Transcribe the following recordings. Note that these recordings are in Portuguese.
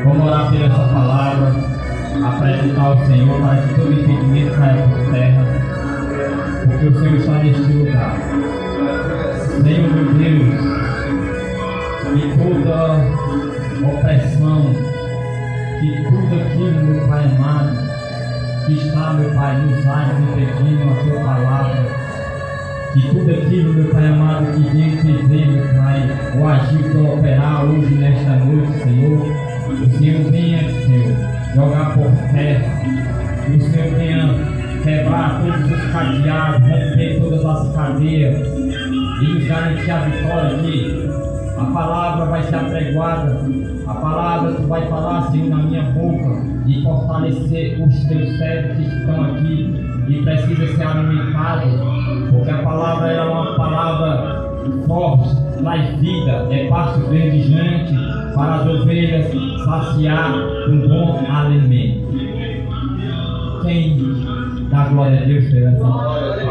Vamos orar por essa palavra, apresentar ao Senhor para que todo impedimento caia por terra, porque o Senhor está neste lugar. Senhor meu Deus, que toda opressão, que tudo aquilo, meu Pai amado, que está, meu Pai, nos ares impedindo a Tua palavra, que tudo aquilo, meu Pai amado, que vem dizer, meu Pai, o agir do operar hoje, nesta noite, Senhor, o Senhor venha, Senhor, jogar por terra, que o Senhor venha quebrar todos os cadeados, romper todas as cadeias e nos garantir a vitória aqui. A palavra vai ser apregoada, a palavra Tu vai falar, Senhor, na minha boca e fortalecer os Teus servos que estão aqui e precisam ser alimentados, porque a palavra é uma palavra forte, traz vida, é pasto verdejante para as ovelhas saciar um bom alimento. Quem dá glória a Deus por essa palavra?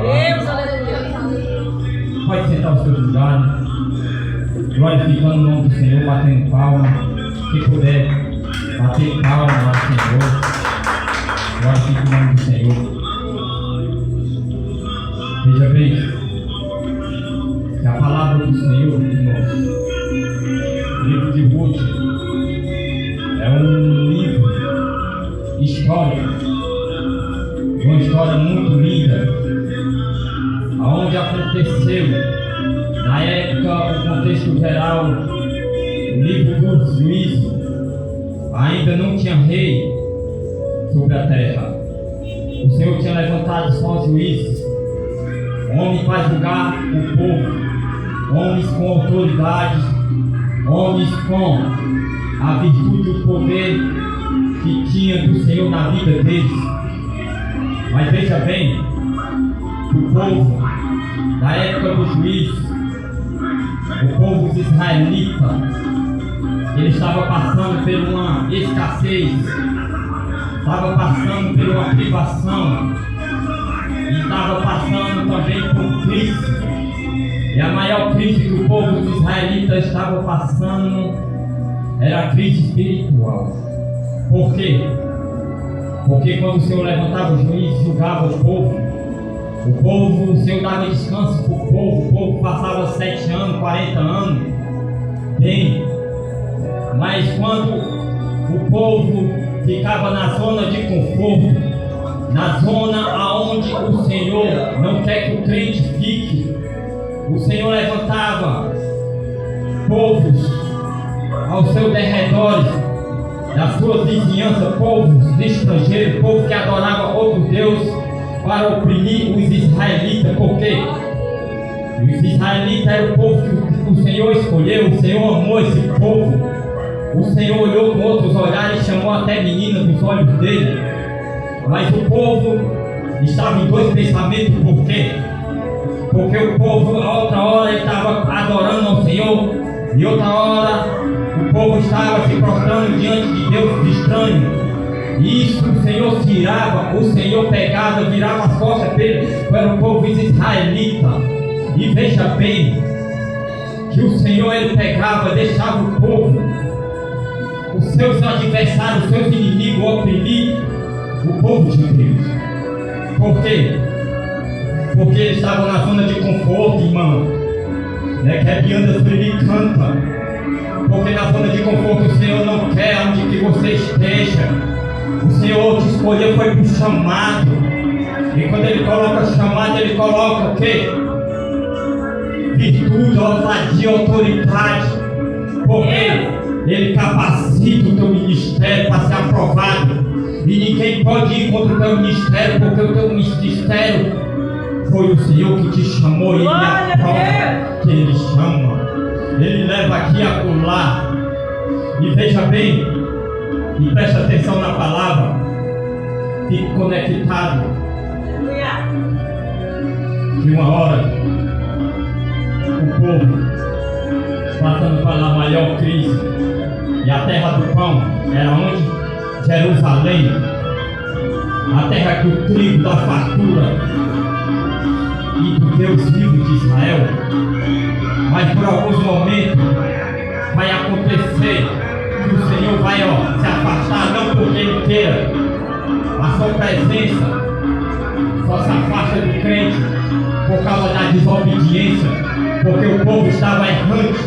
Pode sentar os seus lugares, glorificando o nome do Senhor, batendo palma. Quem puder bater palma ao Senhor, glorifique o nome do Senhor. Veja bem, que a palavra do Senhor, irmãos, o livro de Ruth é um livro histórico, uma história muito linda, onde aconteceu, na época, o contexto geral, o livro do juízo, ainda não tinha rei sobre a terra. O Senhor tinha levantado só juízes, homens para julgar o povo, homens com autoridade, homens com a virtude e o poder que tinha do Senhor na vida deles. Mas veja bem, o povo da época dos juízes, o povo israelita, ele estava passando por uma escassez, estava passando por uma privação, e estava passando também por crise. E a maior crise que o povo israelita estava passando era a crise espiritual. Por quê? Porque quando o Senhor levantava o juiz e julgava o povo, o Senhor dava descanso para o povo passava 7 anos, 40 anos, bem. Mas quando o povo ficava na zona de conforto, na zona aonde o Senhor não quer que o crente fique, o Senhor levantava povos ao seu derredor, da sua vizinhança, povos estrangeiros, povo que adorava outro Deus, para oprimir os israelitas. Por quê? Os israelitas eram o povo que o Senhor escolheu, o Senhor amou esse povo, o Senhor olhou com outros olhares e chamou até menina dos olhos dele. Mas o povo estava em dois pensamentos. Por quê? Porque o povo, a outra hora, ele estava adorando ao Senhor, e outra hora o povo estava se prostrando diante de Deus estranho. E isso o Senhor tirava, o Senhor pegava, virava as costas para o povo israelita. E veja bem, que o Senhor ele pegava, deixava o povo, os seus adversários, os seus inimigos oprimir o povo de Deus. Por quê? Porque eles estavam na zona de conforto, irmão. Né? Que a Bianda Felipe canta. Porque na zona de conforto o Senhor não quer onde que você esteja. O Senhor te escolheu, foi para o chamado. E quando Ele coloca chamado, Ele coloca o quê? Virtude, ousadia, autoridade. Porque Ele capacita o teu ministério para ser aprovado. E ninguém pode ir contra o teu ministério, porque o teu ministério foi o Senhor que te chamou. Ele aprova que Ele chama. Ele leva aqui a pular. E veja bem, e preste atenção na palavra. Fique conectado. Que uma hora o povo passando pela maior crise, e a terra do pão era onde? Jerusalém, a terra que o trigo da fartura e do Deus vivo de Israel. Mas por alguns momentos vai acontecer que o Senhor vai se porque ele queira. A sua presença só se afasta do crente por causa da desobediência, porque o povo estava errante,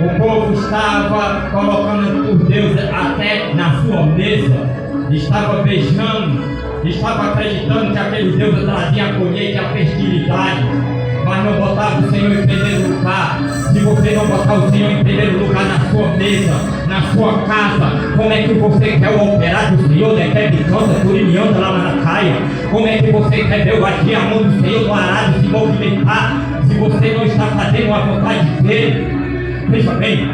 o povo estava colocando os deuses até na sua mesa, estava beijando, estava acreditando que aquele Deus trazia a colheita e a fertilidade, mas não botava o Senhor em primeiro lugar. Se você não botar o Senhor em primeiro lugar na sua mesa, na sua casa, como é que você quer o operar do Senhor, né? Quer bicota, turimianda lá na caia? Como é que você quer ver o agir a mão do Senhor no arado se movimentar, se você não está fazendo a vontade dele? Veja bem,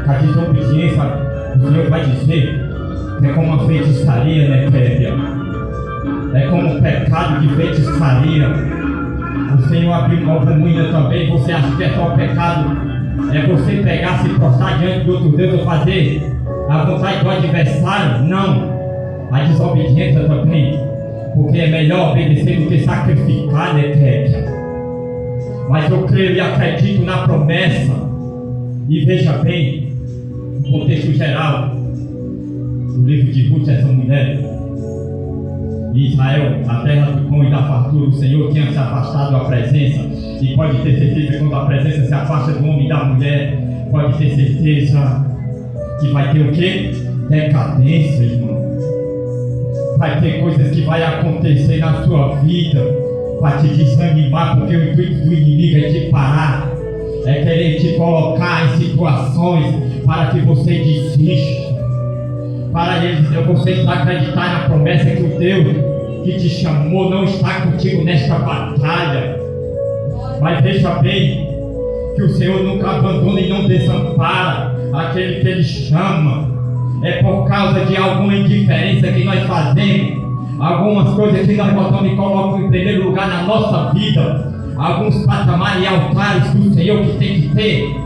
a desobediência, o Senhor vai dizer, é como uma feitiçaria, né, Kévia? É como um pecado de feitiçaria. O Senhor abriu mão com muita também. Você acha que é só pecado? É você pegar, se prostrar diante de outro Deus ou fazer a vontade do adversário? Não. A desobediência também. Porque é melhor obedecer do que sacrificar, né, Kévia? Mas eu creio e acredito na promessa. E veja bem, no contexto geral do livro de Ruth, essa mulher, Israel, a terra do pão e da fartura, o Senhor tinha se afastado da presença. E pode ter certeza, quando a presença se afasta do homem e da mulher, pode ter certeza que vai ter o quê? Decadência, irmão. Vai ter coisas que vai acontecer na sua vida para te desanimar, porque o intuito do inimigo é te parar, é querer te colocar em situações para que você desista, para você acreditar na promessa que o Deus que te chamou não está contigo nesta batalha. Mas veja bem que o Senhor nunca abandona e não desampara aquele que Ele chama. É por causa de alguma indiferença que nós fazemos, algumas coisas que nós botamos e colocamos em primeiro lugar na nossa vida, alguns patamares e altares que o Senhor que tem que ter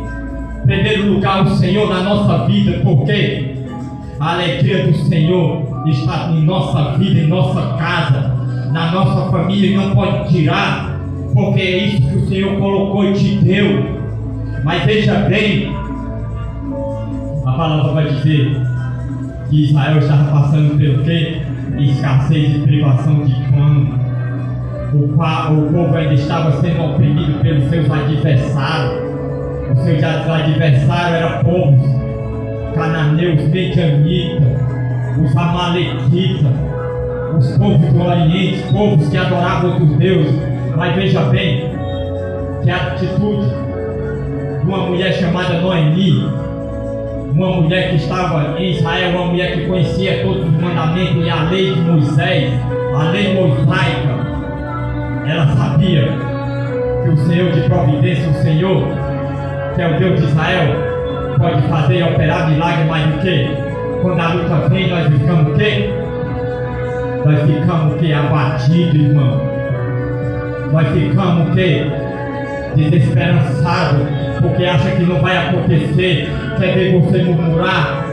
em primeiro lugar o Senhor na nossa vida, porque a alegria do Senhor está em nossa vida, em nossa casa, na nossa família, e não pode tirar, porque é isso que o Senhor colocou e te deu. Mas veja bem, a palavra vai dizer que Israel estava passando pelo quê? Escassez e privação de pão. O povo ainda estava sendo oprimido pelos seus adversários. Os seus adversários eram povos cananeus, medianitas, os amalequitas, os povos do Oriente, povos que adoravam outros deuses. Mas veja bem que a atitude de uma mulher chamada Noemi, uma mulher que estava em Israel, uma mulher que conhecia todos os mandamentos e a lei de Moisés, a lei mosaica, ela sabia que o Senhor de providência, o Senhor que é o Deus de Israel, pode fazer e operar milagre. Mais do que quando a luta vem, nós ficamos o quê? Nós ficamos o quê? Abatidos, irmão. Nós ficamos o quê? Desesperançados, porque acha que não vai acontecer. Quer ver você murmurar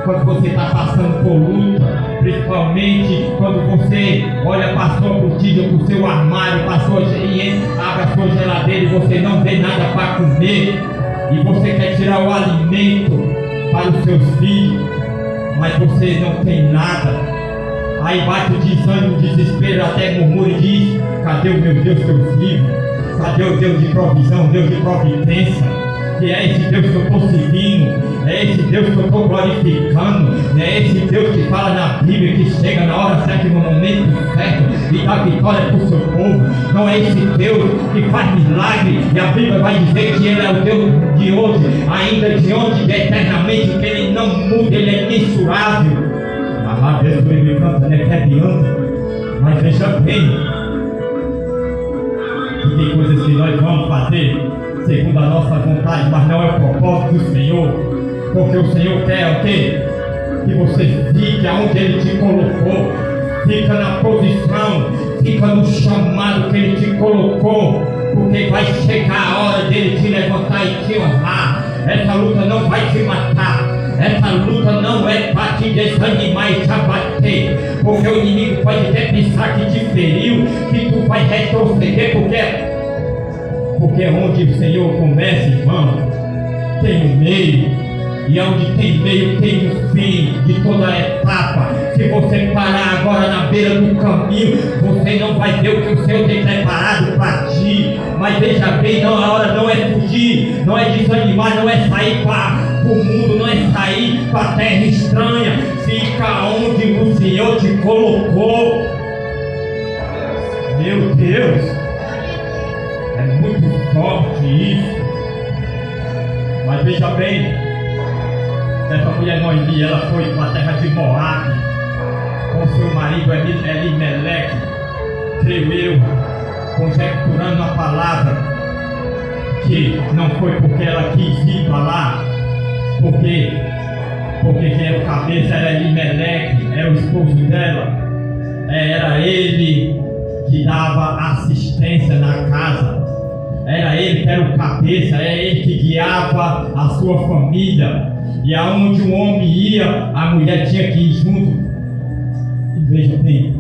quando você está passando por luta, principalmente quando você olha para a sua botija, para o seu armário, abre a sua geladeira e você não vê nada para comer, e você quer tirar o alimento para os seus filhos, mas você não tem nada. Aí bate o desânimo, o desespero, até murmura e diz: cadê o meu Deus, teus filhos? Cadê o Deus de provisão, Deus de providência? Que é esse Deus que eu estou seguindo, é esse Deus que eu estou glorificando, é esse Deus que fala na Bíblia que chega na hora certa e no momento certo e dá vitória para o seu povo. Não é esse Deus que faz milagre, e a Bíblia vai dizer que Ele é o Deus de hoje, ainda de ontem, eternamente, que Ele não muda, Ele é imensurável. Ah, Deus me canta, né? Que adianta. Mas veja bem, que tem coisas que nós vamos fazer segundo a nossa vontade, mas não é o propósito do Senhor, porque o Senhor quer o quê? Que você fique aonde Ele te colocou, fica na posição, fica no chamado que Ele te colocou, porque vai chegar a hora dele te levantar e te honrar. Essa luta não vai te matar, essa luta não é para te desanimar e te abater, porque o inimigo pode até pensar que te feriu, que tu vai retroceder, porque onde o Senhor começa, irmão, tem um meio, e onde tem meio tem um fim. de toda a etapa. Se você parar agora na beira do caminho, você não vai ver o que o Senhor tem preparado para ti. Mas veja bem, não, a hora não é fugir, não é desanimar, não é sair para o mundo, não é sair para a terra estranha. Fica onde o Senhor te colocou. Meu Deus, é muito forte isso. Mas veja bem, essa mulher Noemi, ela foi para a terra de Moabe com seu marido Elimeleque, creio eu, conjecturando a palavra, que não foi porque ela quis ir para lá, porque quem era o cabeça era Elimeleque, era o esposo dela, era ele que dava assistência na casa, era ele que era o cabeça, era ele que guiava a sua família, e aonde o homem ia, a mulher tinha que ir junto. E veja bem,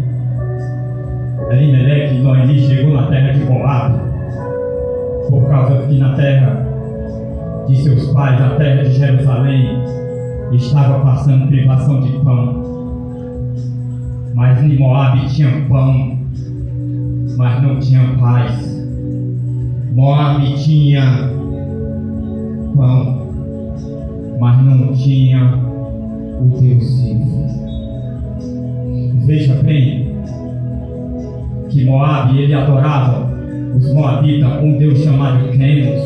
Elimeleque e Noemi chegou na terra de Moabe, por causa que na terra de seus pais, na terra de Jerusalém, estava passando privação de pão. Mas em Moabe tinha pão, mas não tinha paz. Moabe tinha pão, mas não tinha o Deus vivo. Veja bem que Moabe, ele adorava os moabitas, um Deus chamado Quemos.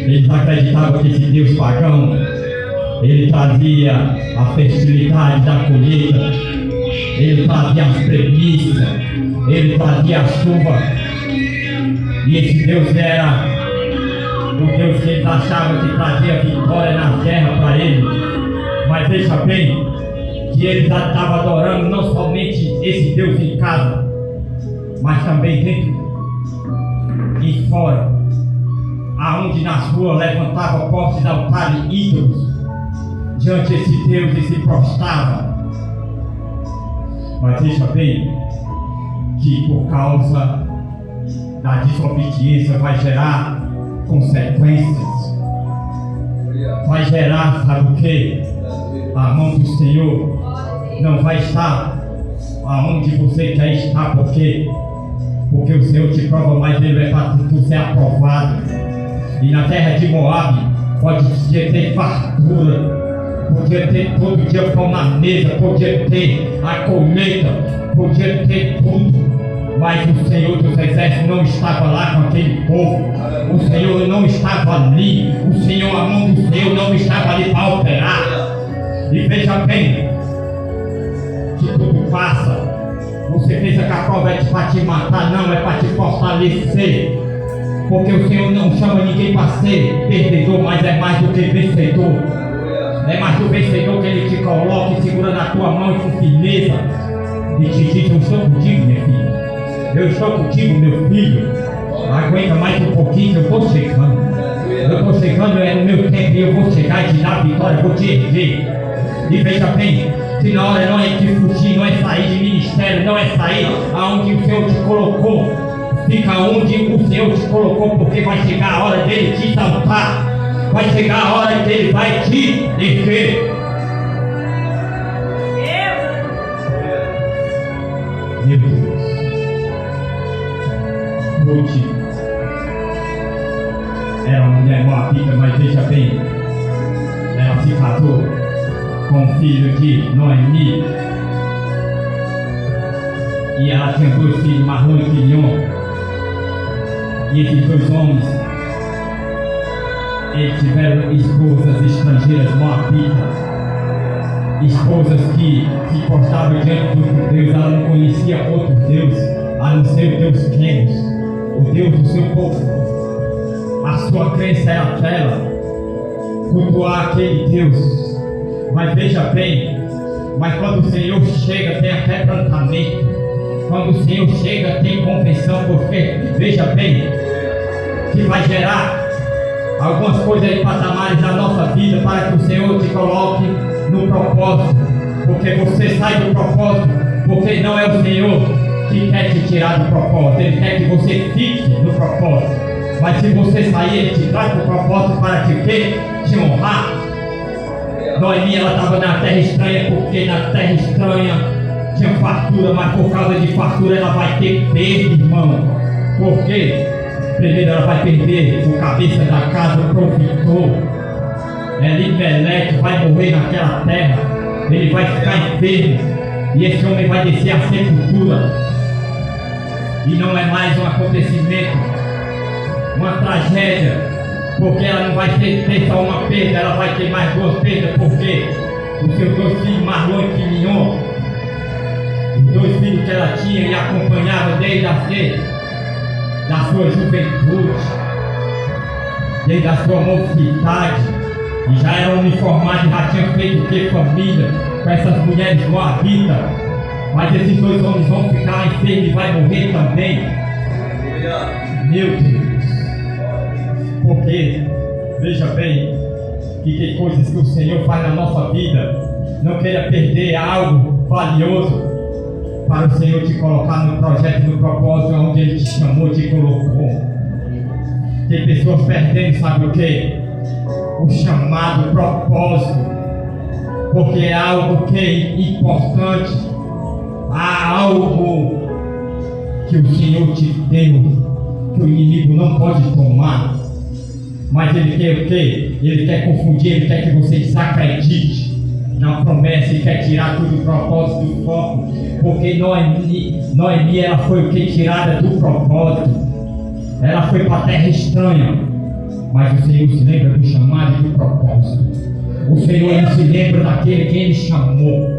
Eles acreditavam que esse Deus pagão, ele trazia a fertilidade da colheita, ele trazia as premissas, ele trazia a chuva. E esse Deus era o Deus que eles achavam que trazia vitória na guerra para ele. Mas veja bem que eles estavam adorando não somente esse Deus em casa, mas também dentro e fora, aonde nas ruas levantava postes, altares e ídolos diante desse Deus e se prostrava. Mas veja bem que por causa da desobediência vai gerar consequências, vai gerar, sabe o que? A mão do Senhor não vai estar aonde você quer estar, porque o Senhor te prova, mas Ele é para tu ser aprovado. E na terra de Moabe pode ter fartura, podia ter todo dia pão na mesa, podia ter a colheita, podia ter tudo, mas o Senhor dos Exércitos não estava lá com aquele povo. O Senhor não estava ali, o Senhor, a mão do Senhor não estava ali para operar. E veja bem que tudo passa. Você pensa que a prova é para te matar? Não, é para te fortalecer. Porque o Senhor não chama ninguém para ser perdedor, mas é mais do que vencedor. É mais do vencedor que Ele te coloca e segura na tua mão com firmeza e te diz: eu estou contigo, minha filha. Eu estou contigo, meu filho. Aguenta mais um pouquinho que eu estou chegando. Eu estou chegando, é no meu tempo e eu vou chegar e te dar a vitória, vou te erguer. E veja bem, que na hora não é de fugir, não é sair de ministério, não é sair aonde o Senhor te colocou. Fica onde o Senhor te colocou, porque vai chegar a hora dele te exaltar. Vai chegar a hora que ele vai te erguer. Meu Deus. Ruth era uma mulher moabita, mas veja bem, ela se casou com o filho de Noemi. E ela tinha 2 filhos, Marlon e Quilion. E esses 2 homens, eles tiveram esposas estrangeiras moabitas, esposas que se postavam diante do Deus. Ela não conhecia outro Deus a não ser o Deus Quemos, o Deus do seu povo. A sua crença era aquela, cultuar aquele Deus. Mas veja bem, mas quando o Senhor chega tem quebrantamento. Quando o Senhor chega tem convenção, porque veja bem que vai gerar algumas coisas em patamares da nossa vida para que o Senhor te coloque no propósito. Porque você sai do propósito, porque não é o Senhor que quer te tirar do propósito, Ele quer que você fique no propósito. Mas se você sair, Ele te traz para o propósito para te honrar. Noemi, ela estava na terra estranha, porque na terra estranha tinha fartura, mas por causa de fartura ela vai ter perda, irmão. Por quê? Primeiro ela vai perder o cabeça da casa, o provedor. Elimeleque vai morrer naquela terra. Ele vai ficar enfermo. E esse homem vai descer à sepultura. E não é mais um acontecimento, uma tragédia. Porque ela não vai ter só uma perda, ela vai ter mais duas perdas. Porque os seus dois filhos, Marlon e Quimignon, os dois filhos que ela tinha e acompanhava desde da sua juventude, desde a sua mocidade, e já eram uniformados, já tinham feito o que? Família, com essas mulheres moabitas. Mas esses dois homens vão ficar enfermos e vai morrer também. Meu Deus. Porque, veja bem, que tem coisas que o Senhor faz na nossa vida. Não queira perder algo valioso para o Senhor te colocar no projeto, no propósito onde Ele te chamou, te colocou. Tem pessoas perdendo, sabe o que? O chamado, o propósito. Porque é algo que é importante. Há algo que o Senhor te deu, que o inimigo não pode tomar. Mas ele quer o quê? Ele quer confundir, ele quer que você desacredite na promessa e quer tirar tudo do propósito, do foco. Porque Noemi, ela foi o que? Tirada do propósito. Ela foi para a terra estranha. Mas o Senhor se lembra do chamado e do propósito. O Senhor ele se lembra daquele que Ele chamou.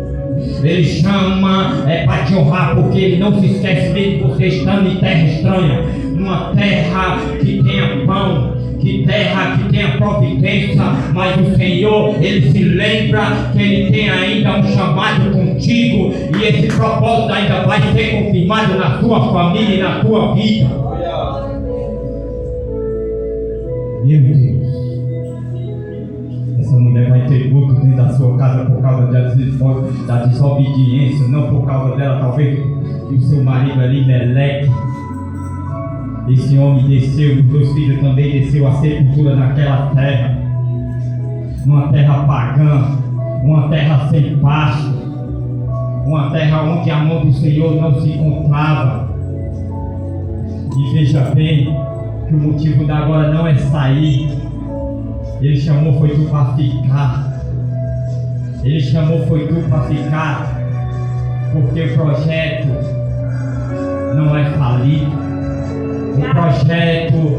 Ele chama para te honrar, porque Ele não se esquece de você estando em terra estranha. Numa terra que tenha pão, que tenha providência, mas o Senhor, Ele se lembra que Ele tem ainda um chamado contigo, e esse propósito ainda vai ser confirmado na tua família e na tua vida. Meu Deus, essa mulher vai ter luto dentro da sua casa por causa da desobediência, não por causa dela, talvez do seu marido ali, Meleque. Esse homem desceu, os dois filhos também desceu a sepultura naquela terra, numa terra pagã, uma terra sem pasto, uma terra onde a mão do Senhor não se encontrava. E veja bem que o motivo da agora não é sair. Ele chamou foi tu para ficar. Ele chamou foi tu para ficar, porque o projeto não é falido. O projeto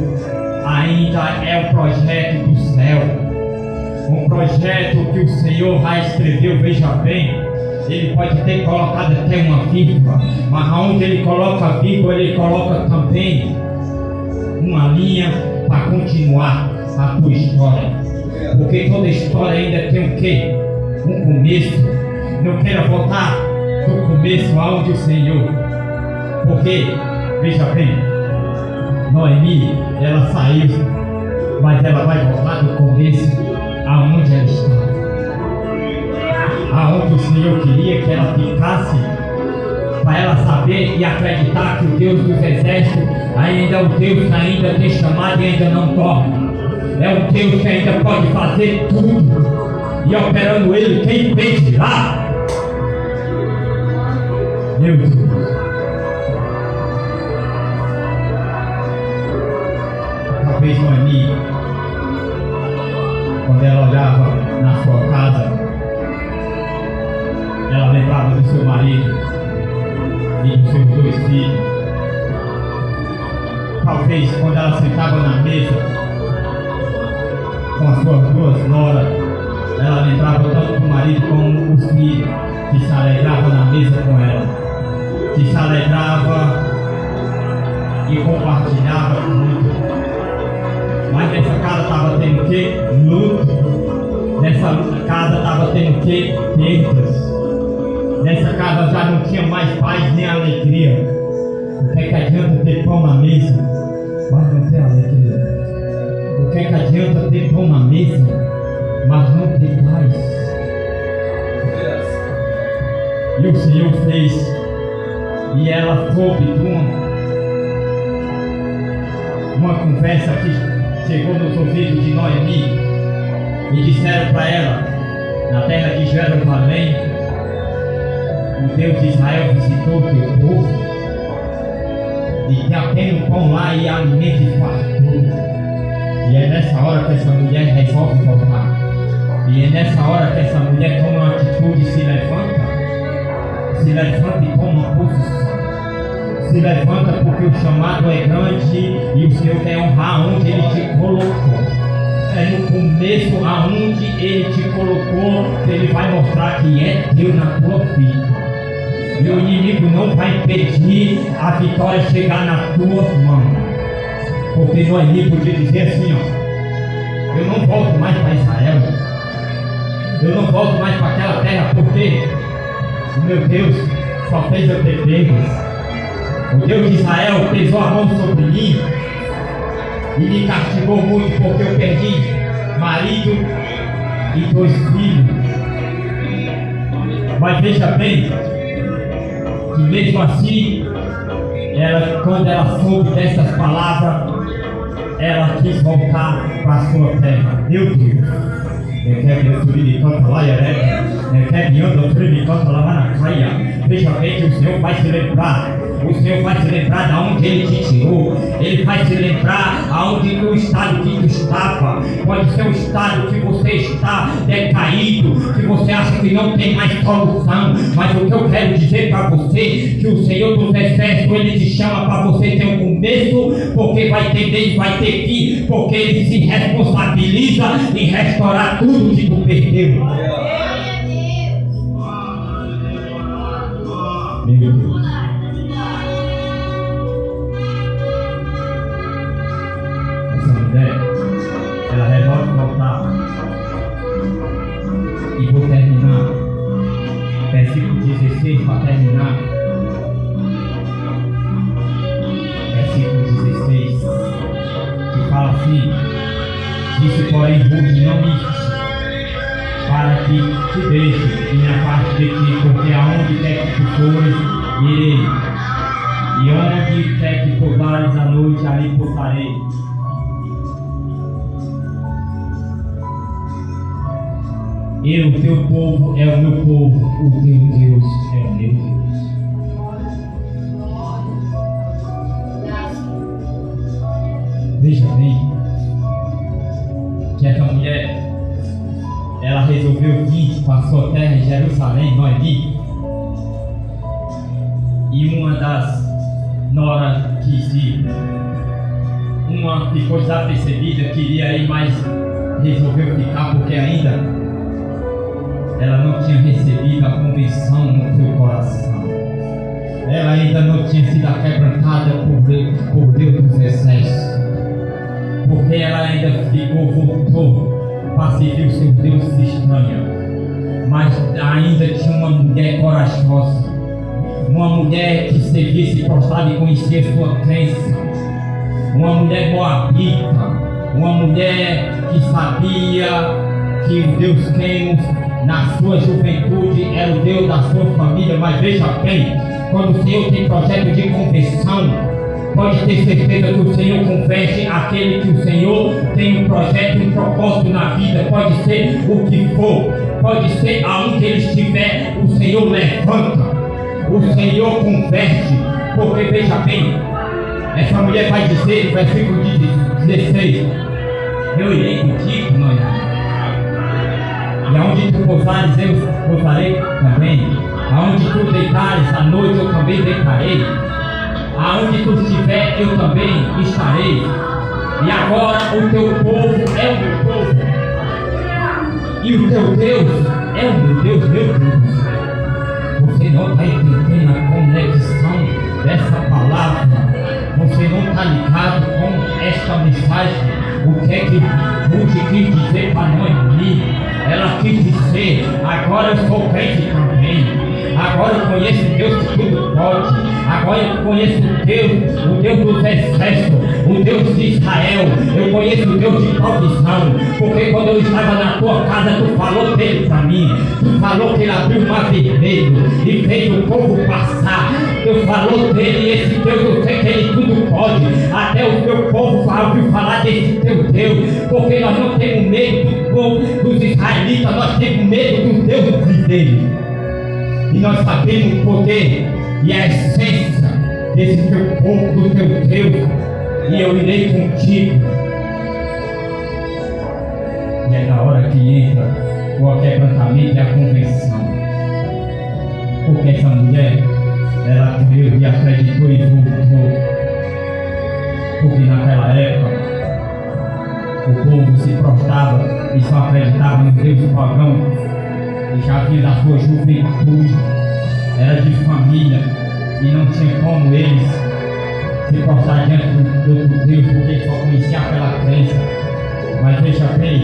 ainda é o projeto do céu. Um projeto que o Senhor já escreveu, veja bem. Ele pode ter colocado até uma vírgula, mas onde Ele coloca a vírgula, Ele coloca também uma linha para continuar a tua história. Porque toda história ainda tem o quê? Um começo. Não queira voltar do começo aonde o Senhor. Porque, veja bem, Noemi, ela saiu, mas ela vai voltar do começo aonde ela estava. Aonde o Senhor queria que ela ficasse, para ela saber e acreditar que o Deus dos exércitos ainda é o Deus que ainda tem chamado e ainda não dorme. É o Deus que ainda pode fazer tudo. E operando Ele, quem impedirá? Meu Deus. Talvez Noemi, quando ela olhava na sua casa, ela lembrava do seu marido e dos seus dois filhos. Talvez quando ela sentava na mesa com as suas duas noras, ela lembrava tanto do marido como dos filhos, que se alegrava na mesa com ela, que se alegrava e compartilhava tudo. Mas nessa casa estava tendo o quê? Luto. Nessa casa estava tendo o quê? Perdas. Nessa casa já não tinha mais paz nem alegria. O que é que adianta ter pão na mesa, mas não ter alegria? O que é que adianta ter pão na mesa, mas não ter paz? E o Senhor fez, e ela soube de uma conversa que chegou nos ouvidos de Noemi, e disseram para ela na terra de Jerusalém, o Deus de Israel visitou o teu povo, e que apenas o pão lá e alimento e fartura. E é nessa hora que essa mulher resolve voltar. E é nessa hora que essa mulher toma uma atitude, se levanta e toma uma posição. Se levanta porque o chamado é grande e o Senhor quer honrar onde Ele te colocou. É no começo aonde Ele te colocou que Ele vai mostrar que é Deus na tua vida. E o inimigo não vai impedir a vitória chegar nas tuas mãos. Porque não é livre de dizer assim, ó, eu não volto mais para Israel. Eu não volto mais para aquela terra porque o meu Deus só fez eu ter perdas. O Deus de Israel pesou a mão sobre mim e me castigou muito porque eu perdi marido e 2 filhos. Mas veja bem, que mesmo assim, quando ela soube dessas palavras, ela quis voltar para a sua terra. Meu Deus, eu quero me subir de canto lá, eu quero me andar de canto lá na caia. Veja bem que o Senhor vai se lembrar. O Senhor vai se lembrar de onde Ele te tirou. Ele vai se lembrar aonde o estado que tu estava. Pode ser o estado que você está decaído, que você acha que não tem mais solução. Mas o que eu quero dizer para você, que o Senhor dos Exércitos, Ele te chama para você ter um começo, porque vai ter Deus, vai ter fim, porque Ele se responsabiliza em restaurar tudo que tu perdeu. Meu Deus. Ela resolve voltar. E vou terminar. Versículo 16 para terminar. Versículo 16. Que fala assim: disse porém Ruth, não me para que te deixe e me afaste de ti, porque aonde quer que tu fores, irei. E onde quer que pousares a noite, ali pousarei. Eu, o teu povo, é o meu povo, o teu Deus é o meu Deus. Veja bem, que essa mulher, ela resolveu vir para a sua terra em Jerusalém, Noemi. E uma das noras quis ir. Uma ficou desapercebida, queria ir, mas resolveu ficar porque ainda ela não tinha recebido a convenção no seu coração. Ela ainda não tinha sido quebrantada por Deus dos Exércitos. Porque ela ainda voltou para servir o seu Deus estranho. Mas ainda tinha uma mulher corajosa. Uma mulher que servia, se prostrava e conhecia sua crença. Uma mulher moabita. Uma mulher que sabia que o Deus quem na sua juventude era o Deus da sua família. Mas veja bem, quando o Senhor tem projeto de conversão, pode ter certeza que o Senhor converte aquele que o Senhor tem um projeto, um propósito na vida. Pode ser o que for, pode ser aonde ele estiver, o Senhor levanta, o Senhor converte. Porque veja bem, essa mulher vai dizer no versículo 16: eu irei contigo, Noemi. E aonde tu pousares, eu pousarei também. Aonde tu deitares à noite, eu também deitarei. Aonde tu estiver, eu também estarei. E agora o teu povo é o meu povo. E o teu Deus é o meu Deus, meu Deus. Você não está entendendo a conexão dessa palavra. Você não está ligado com esta mensagem. O que é que Ruth quis dizer para Noemi? Ela quis dizer: agora eu sou crente também. Agora eu conheço Deus que tudo pode. Agora eu conheço o Deus dos Exércitos, o Deus de Israel. Eu conheço o Deus de provisão. Porque quando eu estava na tua casa, tu falou dele para mim. Tu falou que ele abriu o mar vermelho e fez o povo passar. Deus falou dele, e esse Deus eu sei que ele tudo pode. Até o teu povo ouviu falar desse teu Deus, porque nós não temos medo do povo dos israelitas, nós temos medo do Deus dele. E nós sabemos o poder e a essência desse teu povo, do teu Deus, e eu irei contigo. E é na hora que entra o quebrantamento e a convenção, porque essa mulher, ela creu e acreditou e voltou, porque naquela época o povo se prostrava e só acreditava no Deus pagão, e já havia da sua juventude, era de família, e não tinha como eles se prostrar diante do outro Deus, porque eles só conheciam aquela crença. Mas veja bem,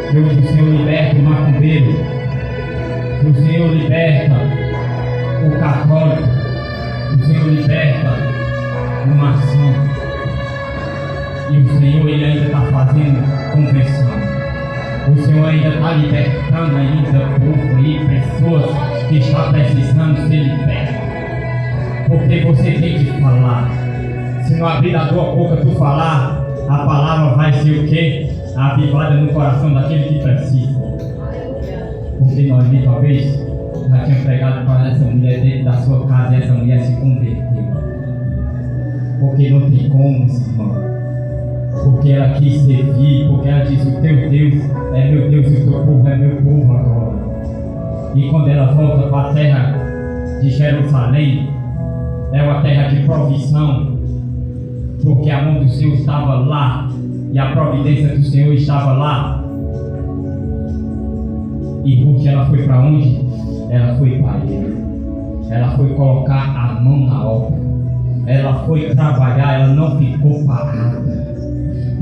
que hoje o Senhor liberta o macumbeiro, que o Senhor liberta o católico, o Senhor liberta o maçom, e o Senhor ele ainda está fazendo conversão. O Senhor ainda está libertando ainda povo e pessoas que estão precisando ser libertas. Porque você tem que falar. Se não abrir a tua boca tu falar, a palavra vai ser o quê? Avivada no coração daquele que precisa. Porque nós talvez já tínhamos pregado para essa mulher dentro da sua casa e essa mulher se converteu. Porque não tem como, irmão. Porque ela quis servir, porque ela disse: o teu Deus é meu Deus e o teu povo é meu povo agora. E quando ela volta para a terra de Jerusalém, é uma terra de provisão, porque a mão do Senhor estava lá e a providência do Senhor estava lá. E porque ela foi para onde? Ela foi para ele. Ela foi colocar a mão na obra. Ela foi trabalhar, ela não ficou parada.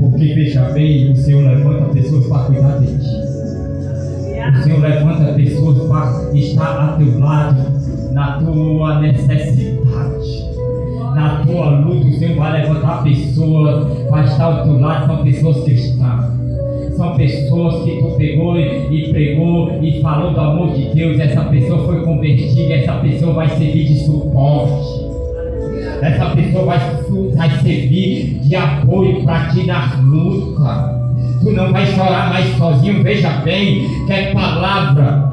Porque veja bem, o Senhor levanta pessoas para cuidar de ti. O Senhor levanta pessoas para estar a teu lado na tua necessidade, na tua luta. O Senhor vai levantar pessoas para estar ao teu lado. São pessoas cristãs, são pessoas que tu pegou e pregou e falou do amor de Deus. Essa pessoa foi convertida, essa pessoa vai servir de suporte. Essa pessoa vai servir de apoio para ti nas lutas. Tu não vai chorar mais sozinho. Veja bem que é palavra.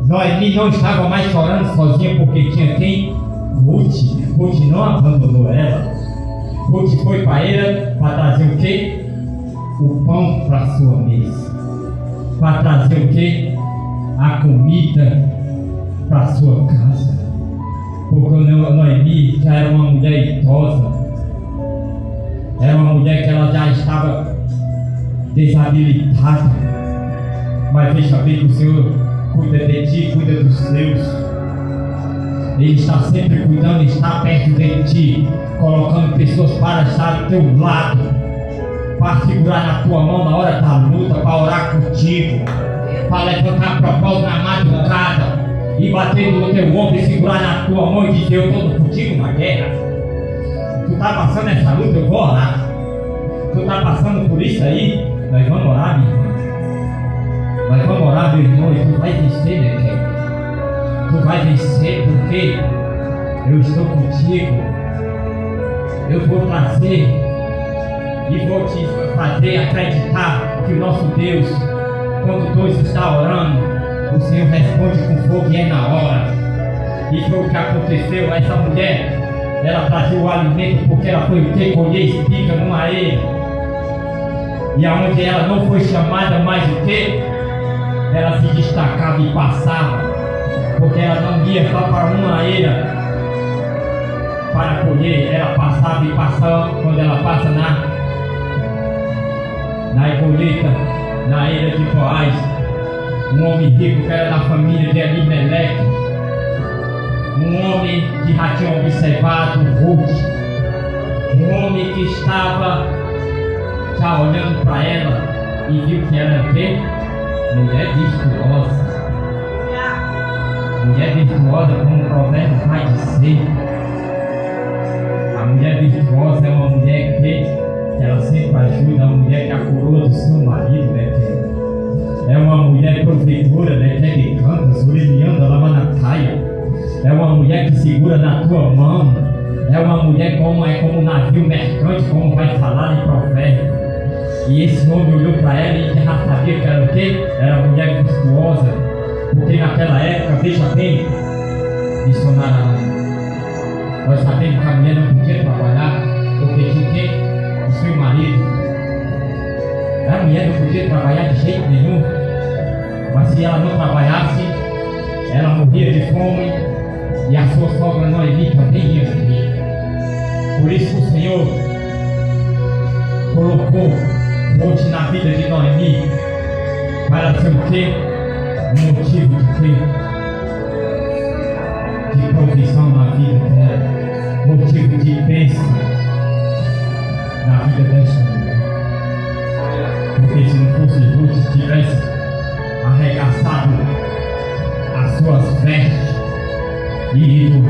Noemi não estava mais chorando sozinha, porque tinha quem? Ruth. Ruth não abandonou ela. Ruth foi para ela para trazer o quê? O pão para a sua mesa. Para trazer o quê? A comida para a sua casa. Porque Noemi já era uma mulher idosa, era uma mulher que ela já estava desabilitada. Mas veja bem que o Senhor cuida de ti, cuida dos seus. Ele está sempre cuidando, está perto de ti, colocando pessoas para estar ao teu lado, para segurar na tua mão na hora da luta, para orar contigo, para levantar propósito na madrugada e bater no teu ombro e segurar na tua mão e dizer: eu estou contigo na guerra. Tu está passando essa luta, eu vou orar. Tu está passando por isso aí, nós vamos orar, minha irmã. Nós vamos orar, meu irmão, e tu vai vencer, né, querido? Tu vai vencer porque eu estou contigo. Eu vou trazer e vou te fazer acreditar que o nosso Deus, quando dois estão orando, o Senhor responde com fogo e é na hora. E foi o que aconteceu. Essa mulher, ela trazia o alimento porque ela foi o que? Colher espiga numa areia. E aonde ela não foi chamada mais o que? Ela se destacava e passava. Porque ela não ia só para uma areia para colher. Ela passava e passava. Quando ela passa na colheita, na ilha de Boaz, um homem rico que era da família de Elimeleque, um homem que já tinha observado Ruth, um homem que estava já olhando para ela e viu que ela era quê? Mulher virtuosa. Mulher virtuosa, como o provérbio vai dizer. A mulher virtuosa é uma mulher que ela sempre ajuda, a mulher que é a coroa do seu marido, né? É uma mulher provedora, né? Que canta, Surilianda, Lamanataia. É uma mulher que segura na tua mão. É uma mulher como um navio mercante, como vai falar em profeta. E esse homem olhou para ela e já sabia que era o quê? Era uma mulher virtuosa. Porque naquela época, veja bem, missionária, nós sabemos que a mulher não podia trabalhar, porque tinha quem? O seu marido. A mulher não podia trabalhar de jeito nenhum. Mas se ela não trabalhasse, ela morria de fome e a sua sogra Noemi também ia morrer. Por isso o Senhor colocou fonte na vida de Noemi para ser o quê? Um motivo de quê? De provisão na vida dela, motivo de bênção na vida desta mulher. Porque se não fosse Ruth tivesse arregaçado as suas vestes e ido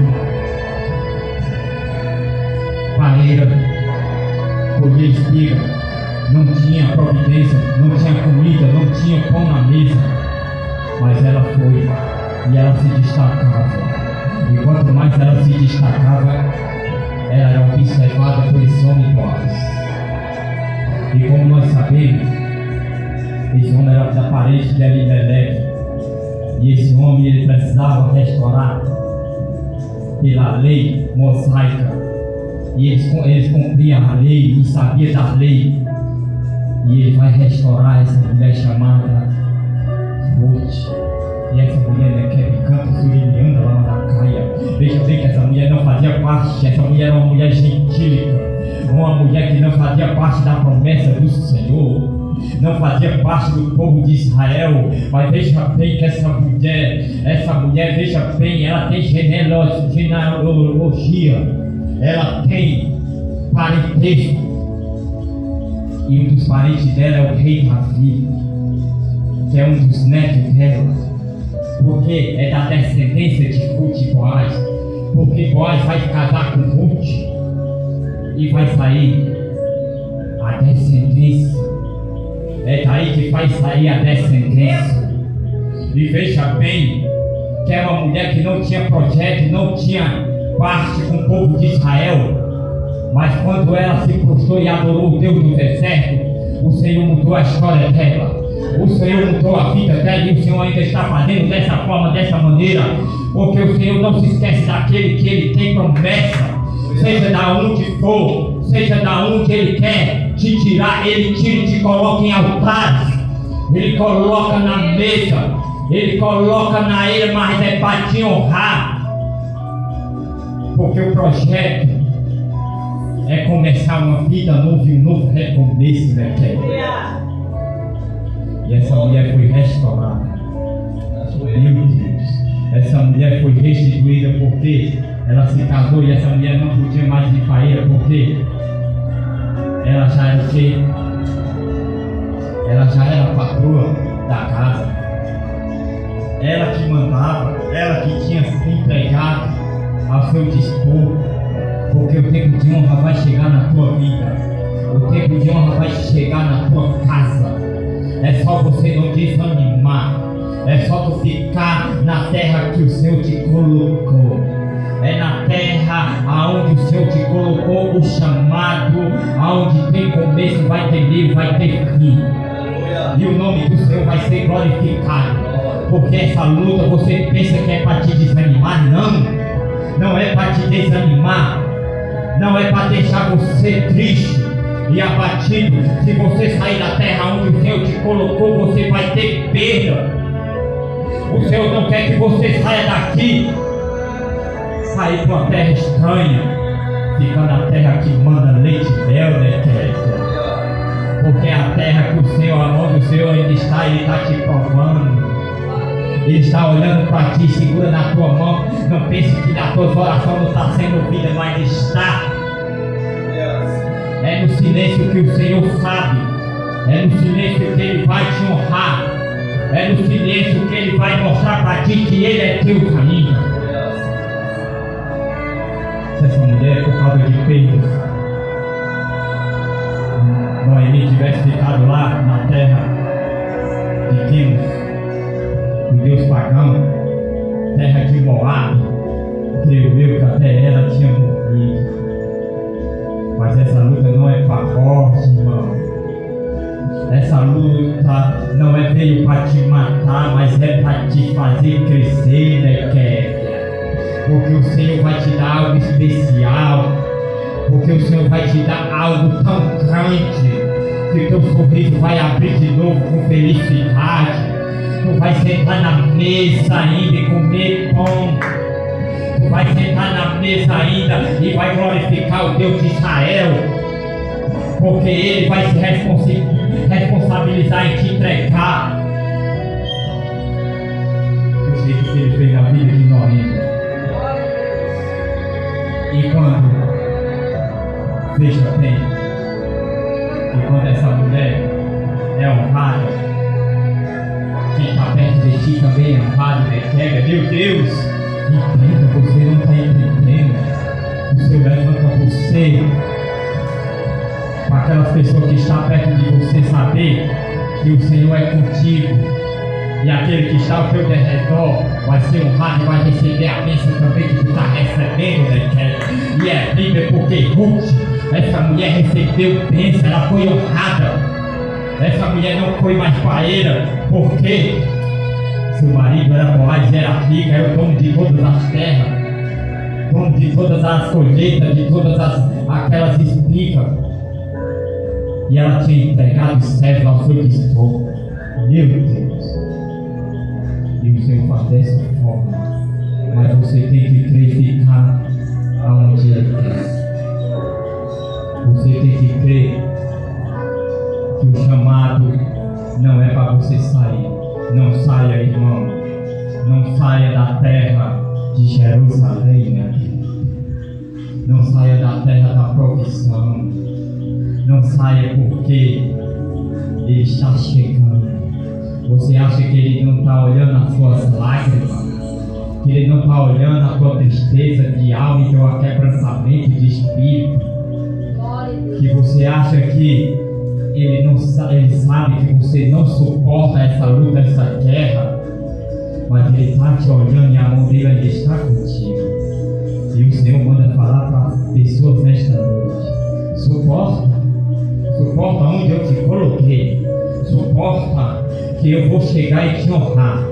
pareira, colher espiga, não tinha providência, não tinha comida, não tinha pão na mesa, mas ela foi e ela se destacava. E quanto mais ela se destacava, ela era observada por esse homem Boaz. E como nós sabemos, esse homem era da parede de Elimeleque, e esse homem ele precisava restaurar pela lei mosaica, e eles cumpriam a lei e sabiam da lei, e ele vai restaurar essa mulher chamada Ruth. E essa mulher é que canta suriliana lá na caia. Veja bem que essa mulher não fazia parte, essa mulher era uma mulher gentílica, uma mulher que não fazia parte da promessa do Senhor, não fazia parte do povo de Israel. Mas veja bem que essa mulher, veja bem, ela tem genealogia, ela tem parentesco, e um dos parentes dela é o rei Davi, que é um dos netos dela, porque é da descendência de Ruth e Boaz, porque Boaz vai casar com Ruth e vai sair a descendência, é daí que vai sair a descendência. E veja bem que é uma mulher que não tinha projeto, não tinha parte com o povo de Israel, mas quando ela se prostrou e adorou o Deus do deserto, o Senhor mudou a história dela. O Senhor mudou a vida dela, e o Senhor ainda está fazendo dessa forma, dessa maneira, porque o Senhor não se esquece daquele que Ele tem promessa, seja da onde for, seja da onde Ele quer te tirar, Ele tira e te coloca em altares, Ele coloca na mesa, Ele coloca na ilha, mas é para te honrar, porque o projeto é começar uma vida nova e um novo recomeço, né, querido? E essa mulher foi restaurada. Meu Deus, essa mulher foi restituída porque ela se casou e essa mulher não podia mais ir para ele, porque ela já era o quê? Ela já era a patroa da casa. Ela que mandava, ela que tinha empregado ao seu dispor, porque o tempo de honra vai chegar na tua vida, o tempo de honra vai chegar na tua casa. É só você não desanimar, é só tu ficar na terra que o Senhor te colocou. É na terra aonde o Senhor te colocou, o chamado, aonde tem começo, vai ter meio, vai ter fim. E o nome do Senhor vai ser glorificado. Porque essa luta você pensa que é para te desanimar? Não é para te desanimar, não é para deixar você triste e abatido. Se você sair da terra onde o Senhor te colocou, você vai ter perda. O Senhor não quer que você saia daqui, sair para uma terra estranha, ficar na terra que manda leite e mel, né, querido? Porque é a terra que o Senhor, onde o Senhor ainda está, Ele está te provando. Ele está olhando para ti, segura na tua mão. Não pense que na tua oração não está sendo ouvida, mas está. É no silêncio que o Senhor sabe, é no silêncio que Ele vai te honrar, é no silêncio que Ele vai mostrar para ti que Ele é teu caminho. Se essa mulher, por causa de perdas, Noemi tivesse ficado lá na terra de Deus, do Deus pagão, terra de Moab, creio eu que até ela tinha morrido. Mas essa luta não é para morte, irmão. Essa luta não é veio para te matar, mas é para te fazer crescer, né, Kévia? Porque o Senhor vai te dar algo especial. Porque o Senhor vai te dar algo tão grande que teu sorriso vai abrir de novo com felicidade. Tu vai sentar na mesa ainda e comer pão. Tu vai sentar na mesa ainda e vai glorificar o Deus de Israel. Porque Ele vai se responsabilizar em te entregar. Do jeito que Ele fez na vida de Noé. E quando veja bem, e quando essa mulher é honrada, quem está perto de ti também é honrado, né? Pega, meu Deus, entenda, você não está entendendo. O Senhor levanta você para aquelas pessoas que estão perto de você saber que o Senhor é contigo. E aquele que está ao teu derredor vai ser honrado e vai receber a bênção também que tu está recebendo, né? E é Bíblia porque Ruth, essa mulher recebeu bênção, ela foi honrada. Essa mulher não foi mais paeira, porque seu marido era Boaz, era rico, era o dono de todas as terras, dono de todas as colheitas, de todas aquelas espigas. E ela tinha entregado os servos ao seu esposo. Meu Deus! E o Senhor faz dessa forma. Mas você tem que crer e ficar aonde Ele quer. Você tem que crer que o chamado não é para você sair. Não saia, irmão. Não saia da terra de Jerusalém, né? Não saia da terra da profissão. Não saia porque Ele está chegando. Você acha que Ele não está olhando as suas lágrimas? Que Ele não está olhando a tua tristeza de alma e teu aquebrantamento de espírito? Que você acha que Ele sabe que você não suporta essa luta, essa guerra? Mas Ele está te olhando e a mão dele ainda está contigo. E o Senhor manda falar para as pessoas nesta noite: suporta onde eu te coloquei. Suporta que eu vou chegar e te honrar.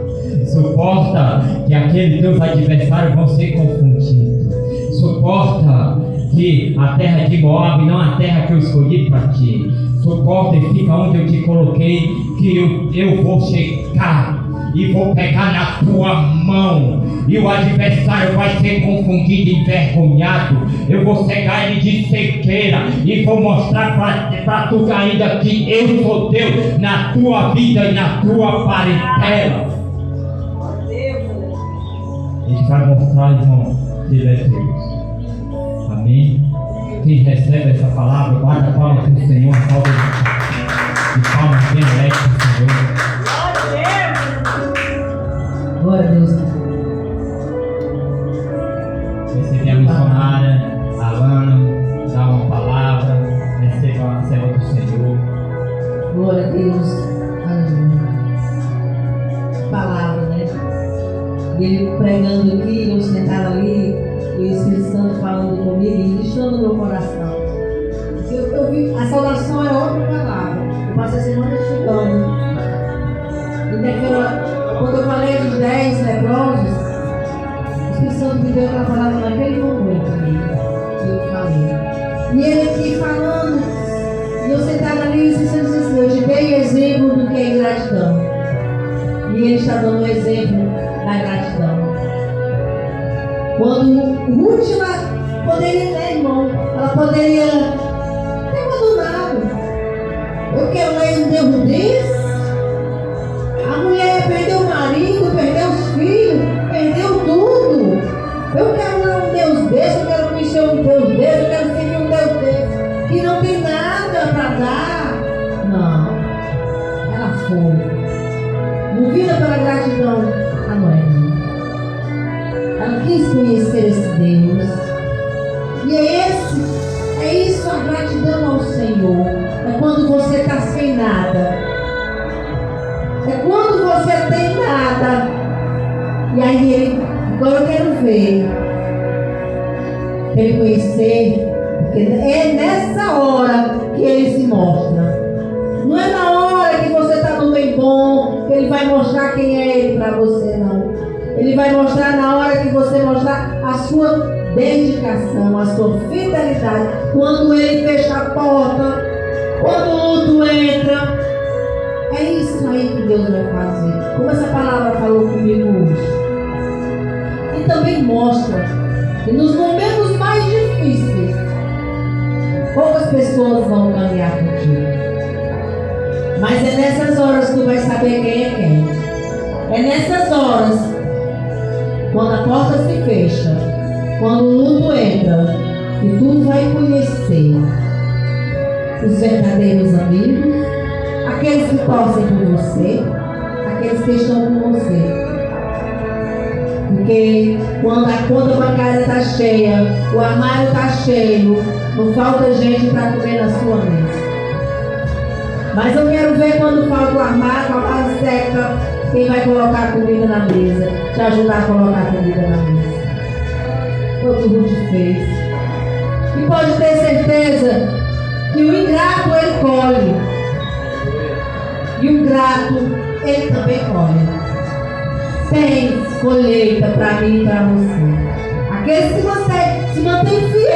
Suporta que aqueles teus adversários vão ser confundidos. Suporta que a terra de Moab não é a terra que eu escolhi para ti. Suporta e fica onde eu te coloquei, que eu vou chegar e vou pegar na tua mão, e o adversário vai ser confundido e envergonhado. Eu vou cegar ele de cegueira e vou mostrar para tu ainda que eu sou Deus na tua vida e na tua parentela. Ele vai mostrar, irmão, que Ele é Deus. Amém? Quem recebe essa palavra, bata a palma para o Senhor, de palmas bem alegres para o Senhor. Glória a Deus. Receber a missionária, a Alana, dar uma palavra, receba a serva do Senhor. Glória a Deus. Aleluia. Palavra, né? Ele pregando aqui, eu sentado ali, e o Espírito Santo falando comigo e lixando meu coração. Eu vi, a saudação é outra palavra. Eu passei a semana estudando. E daquela. Quando eu falei dos 10 leprosos, o Espírito Santo me deu aquela palavra naquele momento que eu falei. E ele aqui falando, e eu sentada ali, o Espírito Santo disse assim: eu te dei exemplo do que é ingratidão. E ele está dando o exemplo da gratidão. Quando Ruth, ela poderia, né, irmão? Ela poderia ter abandonado. Eu quero ler um Deus desse. A mulher perdeu o marido, perdeu os filhos, perdeu tudo. Eu quero ler um Deus desse, eu quero conhecer um Deus desse, eu quero seguir um Deus desse, que não tem nada para dar. Não. Ela foi. Movida pela gratidão, a Noé. Ela quis conhecer esse Deus. E é isso a gratidão ao Senhor. É quando você está sem nada. É quando você tem nada. E aí agora eu quero ver. para ele conhecer, porque é nessa hora que ele se mostra. Não é na hora que você está no bem bom que ele vai mostrar quem é ele para você, não. Ele vai mostrar na hora que você mostrar a sua dedicação, a sua fidelidade. Quando ele fecha a porta, quando o luto entra, é isso aí que Deus vai fazer. Como essa palavra falou comigo hoje. E também mostra que nos momentos mais difíceis, poucas pessoas vão caminhar contigo. Mas é nessas horas que tu vai saber quem é quem. É nessas horas, quando a porta se fecha, quando o luto entra, que tu vai conhecer os verdadeiros amigos, aqueles que torcem por você, aqueles que estão com você. Porque quando a conta bancária está cheia, o armário está cheio, não falta gente para comer na sua mesa. Mas eu quero ver quando falta o armário, a base seca, quem vai colocar a comida na mesa, te ajudar a colocar a comida na mesa. Foi o que o Ruth fez. E pode ter certeza que o ingrato ele colhe. E o grato ele também colhe. Tem colheita para mim e para você. Aqueles que você se mantém fiel.